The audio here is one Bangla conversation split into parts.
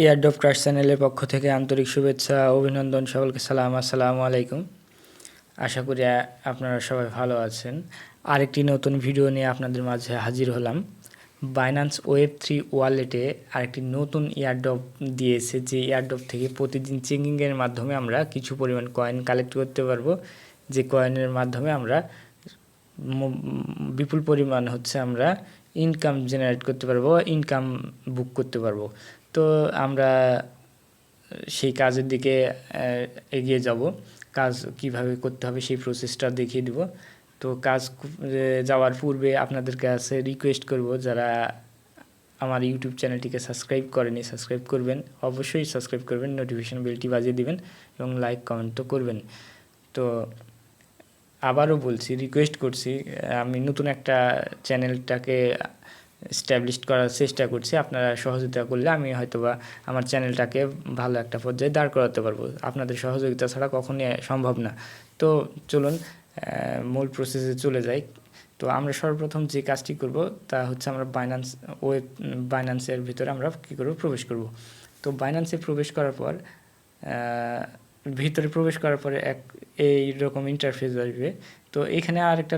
এয়ারড্রপ ক্রাশ চ্যানেলের পক্ষ থেকে আন্তরিক শুভেচ্ছা অভিনন্দন সকলকে আসসালামু আলাইকুম। আশা করি আপনারা সবাই ভালো আছেন। আরেকটি নতুন ভিডিও নিয়ে আপনাদের মাঝে হাজির হলাম। বাইন্যান্স ওয়েব3 ওয়ালেটে আরেকটি নতুন এয়ারড্রপ দিয়েছে, যে এয়ারড্রপ থেকে প্রতিদিন চেকিংয়ের মাধ্যমে আমরা কিছু পরিমাণ কয়েন কালেক্ট করতে পারবো, যে কয়েনের মাধ্যমে আমরা বিপুল পরিমাণ আমরা ইনকাম জেনারেট করতে পারবো, ইনকাম বুক করতে পারবো। তো আমরা সেই কাজের দিকে এগিয়ে যাব। কাজ কিভাবে করতে হবে সেই প্রসেসটা দেখিয়ে দিব। তো কাজ যাওয়ার পূর্বে আপনাদের কাছে রিকোয়েস্ট করব, যারা আমার ইউটিউব চ্যানেলটিকে সাবস্ক্রাইব করেনি সাবস্ক্রাইব করবেন, অবশ্যই সাবস্ক্রাইব করবেন, নোটিফিকেশন বেলটি বাজিয়ে দিবেন এবং লাইক কমেন্টও করবেন। তো আবারও বলছি, রিকোয়েস্ট করছি, আমি নতুন একটা চ্যানেলটাকে এস্টাবলিশ করার চেষ্টা করছি। আপনারা সহযোগিতা করলে আমি হয়তোবা আমার চ্যানেলটাকে ভালো একটা পর্যায়ে দাঁড় করাতে পারবো। আপনাদের সহযোগিতা ছাড়া কখনোই সম্ভব না। তো চলুন মূল প্রসেসে চলে যাই। তো আমরা সর্বপ্রথম যে কাজটি করব তা হচ্ছে আমরা বাইন্যান্সের ভিতরে আমরা কী করব, প্রবেশ করব। তো বাইন্যান্সে প্রবেশ করার পর ভিতরে প্রবেশ করার পরে এইরকম ইন্টারফেস আসবে। তো এখানে আরেকটা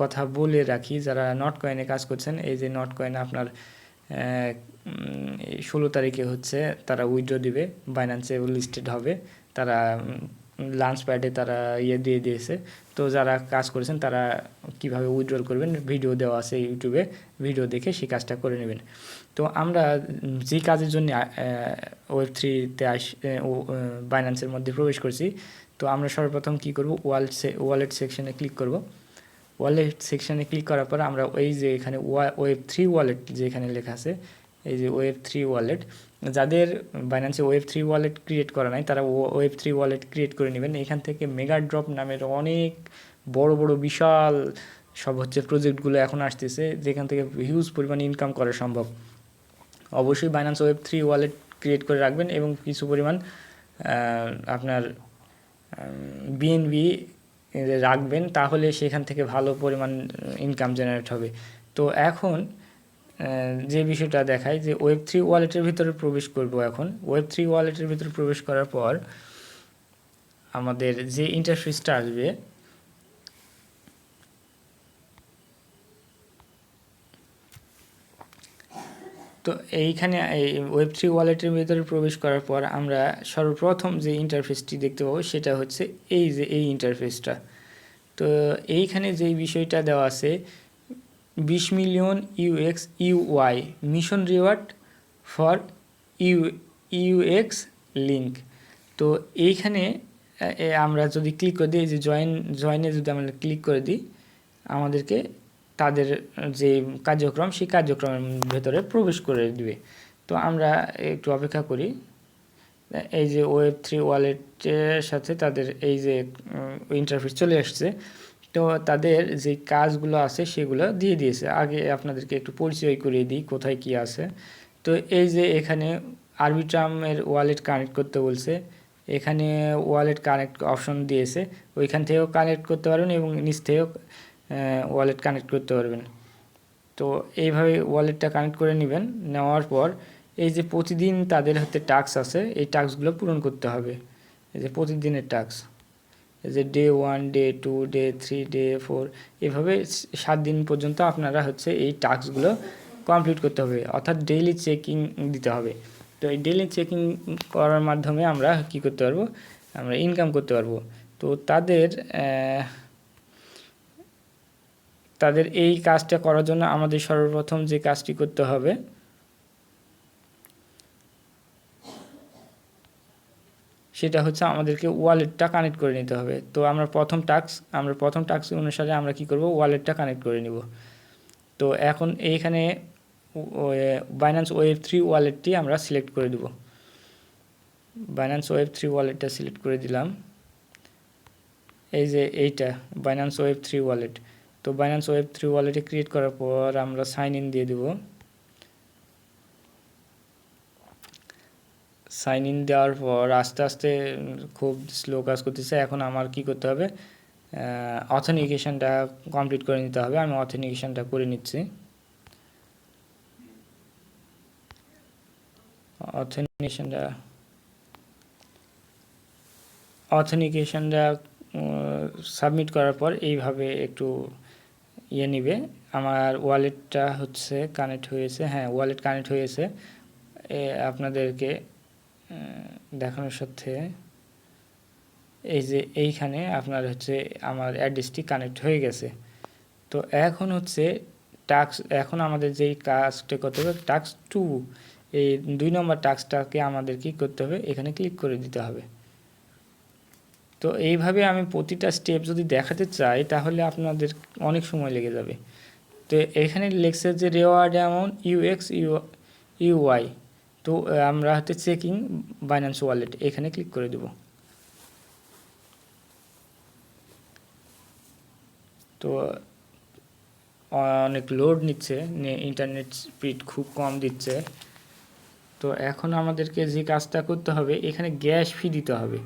কথা বলে রাখি, যারা নট কয়েনে কাজ করছেন, এই যে নট কয়েন আপনার 16 তারিখে তারা উইথড্র দিবে, বাইন্যান্সে লিস্টেড হবে, তারা লাঞ্চ প্যাডে তারা দিয়ে দিয়েছে। তো যারা কাজ করেছেন তারা কিভাবে উইথড্রল করবেন ভিডিও দেওয়া আছে ইউটিউবে, ভিডিও দেখে সেই কাজটা করে নেবেন। তো আমরা যে কাজের জন্য ওয়েব3তে বাইন্যান্সের মধ্যে প্রবেশ করছি, তো আমরা সর্বপ্রথম কী করব, ওয়ালেট সেকশনে ক্লিক করব। ওয়ালেট সেকশনে ক্লিক করার পর আমরা ওই যে এখানে ওয়েব3 ওয়ালেট যে এখানে লেখা আছে, এই যে ওয়েব3 ওয়ালেট, যাদের বাইন্যান্সে ওয়েব3 ওয়ালেট ক্রিয়েট করা নাই তারা ওয়েব3 ওয়ালেট ক্রিয়েট করে নেবেন। এখান থেকে মেগা ড্রপ নামের অনেক বড় বড় বিশাল সব প্রজেক্টগুলো এখন আসতেছে, যেখান থেকে হিউজ পরিমাণ ইনকাম করা সম্ভব। অবশ্যই বাইন্যান্স ওয়েব3 ওয়ালেট ক্রিয়েট করে রাখবেন এবং কিছু পরিমাণ আপনার বিএনবি রাখবেন, তাহলে সেখান থেকে ভালো পরিমাণ ইনকাম জেনারেট হবে। তো এখন যে বিষয়টা দেখায় যে ওয়েব3 ওয়ালেটের ভিতরে প্রবেশ করব। এখন ওয়েব3 ওয়ালেটের ভিতরে প্রবেশ করার পর আমাদের যে ইন্টারফেসটা আসবে, তো এইখানে এই ওয়েব3 ওয়ালেটের ভিতরে প্রবেশ করার পর আমরা সর্বপ্রথম যে ইন্টারফেসটি দেখতে পাবো সেটা হচ্ছে এই যে এই ইন্টারফেসটা। তো এইখানে যেই বিষয়টা দেওয়া আছে 20 million UX mission reward for UX link. তো এইখানে আমরা যদি ক্লিক করে দিই, যে জয়েনে যদি আমরা ক্লিক করে দিই, আমাদেরকে তাদের যে কার্যক্রম সেই কার্যক্রমের ভেতরে প্রবেশ করে দিবে। তো আমরা একটু অপেক্ষা করি। এই যে ওয়েব3 ওয়ালেটের সাথে তাদের এই যে ইন্টারফেস চলে আসছে। তো তাদের যে কাজগুলো আছে সেগুলো দিয়ে দিয়েছে। আগে আপনাদেরকে একটু পরিচয় করিয়ে দিই কোথায় কি আছে। তো এই যে এখানে আরবিট্রামের ওয়ালেট কানেক্ট করতে বলছে, এখানে ওয়ালেট কানেক্ট অপশন দিয়েছে, ওইখান থেকেও কানেক্ট করতে পারবেন এবং নিচ থেকেও ওয়ালেট কানেক্ট করতে পারবেন। তো এইভাবে ওয়ালেটটা কানেক্ট করে নেবেন। নেওয়ার পর এই যে প্রতিদিন তাদের হাতে টাস্ক আছে, এই টাস্কগুলো পূরণ করতে হবে। এই যে প্রতিদিনের টাস্ক, এই যে ডে 1, ডে 2, ডে 3, ডে 4, এভাবে 7 দিন পর্যন্ত আপনারা এই টাস্কগুলো কমপ্লিট করতে হবে, অর্থাৎ ডেইলি চেকিং দিতে হবে। তো এই ডেইলি চেকিং করার মাধ্যমে আমরা কি করতে পারবো, আমরা ইনকাম করতে পারবো। তো তাদের এই কাজটা করার জন্য আমাদের সর্বপ্রথম যে কাজটি করতে হবে, সেটা হচ্ছে আমাদেরকে ওয়ালেটটা কানেক্ট করে নিতে হবে। তো আমরা প্রথম টাস্ক অনুসারে আমরা কি করব, ওয়ালেটটা কানেক্ট করে নিব। তো এখন এইখানে বাইন্যান্স ওয়েব3 ওয়ালেটটি আমরা সিলেক্ট করে দেব। বাইন্যান্স ওয়েব3 ওয়ালেটটা সিলেক্ট করে দিলাম। এই যে এইটা বাইন্যান্স ওয়েব3 ওয়ালেট। তো বাইন্যান্স ওয়েব3 ওয়ালেটে ক্রিয়েট করার পর আমরা সাইন ইন দিয়ে দেব। সাইন ইন দেওয়ার পর আস্তে আস্তে খুব স্লো কাজ করতেছে। এখন আমার কি করতে হবে, অথেন্টিকেশনটা কমপ্লিট করে নিতে হবে। আমি অথেন্টিকেশনটা করে নিচ্ছি। অথেন্টিকেশনটা সাবমিট করার পর এইভাবে একটু নিবে। আমার ওয়ালেটটা হচ্ছে কানেক্ট হয়েছে, হ্যাঁ ওয়ালেট কানেক্ট হয়েছে। আপনাদেরকে দেখানোর সাথে এই যে এইখানে আপনার হচ্ছে আমার অ্যাড্রেসটি কানেক্ট হয়ে গেছে। তো এখন হচ্ছে এখন আমাদের যেই কাজটা করতে হবে টাস্ক 2, এই 2 নম্বর টাস্কটাকে আমাদের কি করতে হবে, এখানে ক্লিক করে দিতে হবে। তো এইভাবে আমি প্রতিটা স্টেপ যদি দেখাতে চাই তাহলে আপনাদের অনেক সময় লেগে যাবে। তো এখানে লেখছে যে রেওয়ার্ড অ্যামাউন্ট UX/UI, তো আমরা হচ্ছে চেকিং বাইন্যান্স ওয়ালেট, এখানে ক্লিক করে দেব। তো অনেক লোড নিচ্ছে, ইন্টারনেট স্পিড খুব কম দিচ্ছে। তো এখন আমাদেরকে যে কাজটা করতে হবে, এখানে গ্যাস ফি দিতে হবে।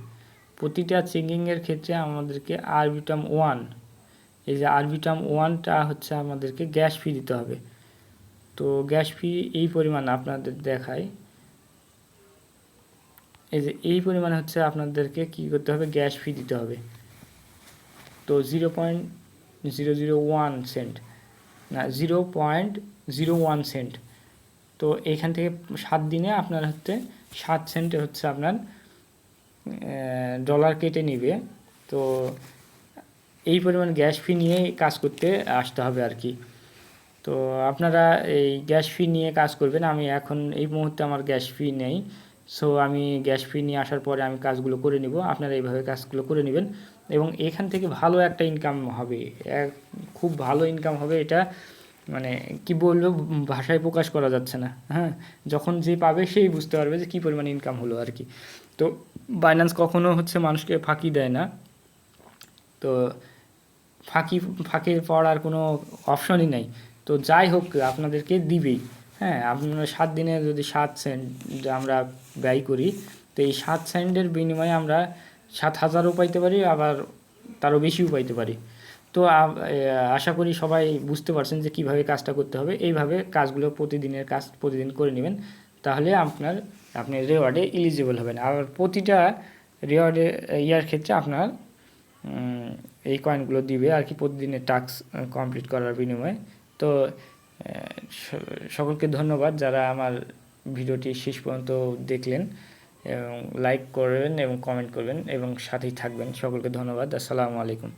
প্রতিটা চেকিংয়ের ক্ষেত্রে আমাদেরকে আরবিটাম 1, এই যে আরবিটাম 1টা হচ্ছে আমাদেরকে গ্যাস ফি দিতে হবে। তো গ্যাস ফি এই পরিমাণ আপনাদের দেখায়, এই যে এই পরিমাণ হচ্ছে আপনাদেরকে কি করতে হবে, গ্যাস ফি দিতে হবে। তো 0.001 সেন্ট, না 0.01 সেন্ট। তো এইখান থেকে 7 দিনে আপনার হচ্ছে 7 সেন্টে হচ্ছে আপনার ডলার কেটে নিবে। তো এই পরিমাণ গ্যাস ফি নিয়ে কাজ করতে আসতে হবে আর কি। তো আপনারা এই গ্যাস ফি নিয়ে কাজ করবেন। আমি এখন এই মুহূর্তে আমার গ্যাস ফি নেই, সো আমি গ্যাস ফি নিয়ে আসার পরে আমি কাজগুলো করে নিব। আপনারা এইভাবে কাজগুলো করে নেবেন এবং এখান থেকে ভালো একটা ইনকাম হবে, খুব ভালো ইনকাম হবে। এটা মানে কি বলবো, ভাষায় প্রকাশ করা যাচ্ছে না। হ্যাঁ, যখন যে পাবে সেই বুঝতে পারবে যে কী পরিমাণ ইনকাম হলো আর কি। তো বাইন্যান্স কখনো হচ্ছে মানুষকে ফাঁকি দেয় না। তো ফাঁকি পড়ার কোনো অপশনই নেই। তো যাই হোক আপনাদেরকে দিবেই। হ্যাঁ, আপনারা 7 দিনে যদি 7 সেন্ট আমরা ব্যয় করি, তো এই 7 সেন্টের বিনিময়ে আমরা 7,000ও পাইতে পারি, আবার তারও বেশিও পাইতে পারি। তো আশা করি সবাই বুঝতে পারছেন যে কিভাবে কাজটা করতে হবে। এইভাবে কাজগুলো প্রতিদিনের কাজ প্রতিদিন করে নেবেন, তাহলে আপনি রেওয়ার্ডে এলিজিবল হবেন। আর প্রতিটা রেওয়ার্ডে ইয়ার ক্ষেত্রে আপনার এই কয়েনগুলো দিবে আর কি, প্রতিদিনের টাস্ক কমপ্লিট করার বিনিময়ে। তো সকলকে ধন্যবাদ যারা আমার ভিডিওটি শেষ পর্যন্ত দেখলেন, এবং লাইক করবেন এবং কমেন্ট করবেন এবং সাথেই থাকবেন। সকলকে ধন্যবাদ। আসসালামু আলাইকুম।